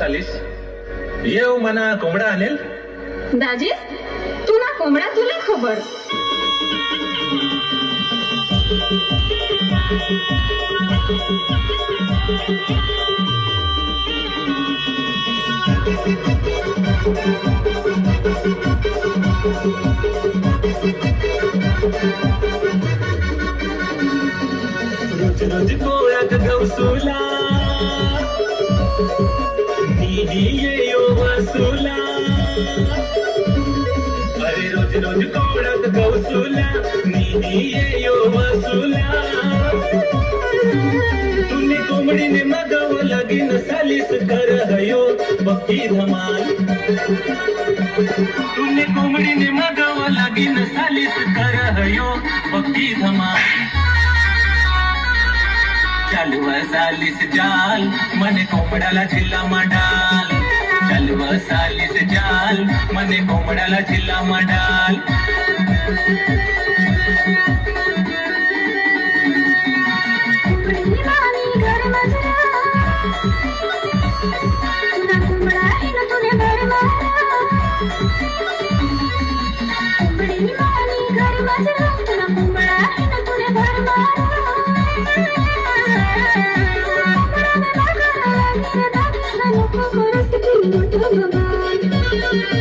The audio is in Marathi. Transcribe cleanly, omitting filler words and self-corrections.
आलीस? येऊ मना कोंबडा आणेल. दाजीस तुला कोंबडा तुला खबर. रोज रोज कोळ्यात गवसूला निधी येयो वसूला. अरे रोज रोज कोळ्यात गवसूला निधी येयो वसूला. तुने कोंबडीने मागावं लगीन सालीस कर हयो बक्की धमाल. तुने कोंबडीने मागावं लगीन सालीस कर हयो बक्की धमाल. चालव सालीस जाल मने कोंबड्याला झिल्ला मांडाल. चालव सालीस जाल मने कोंबड्याला झिल्ला मांडाल. Thank you.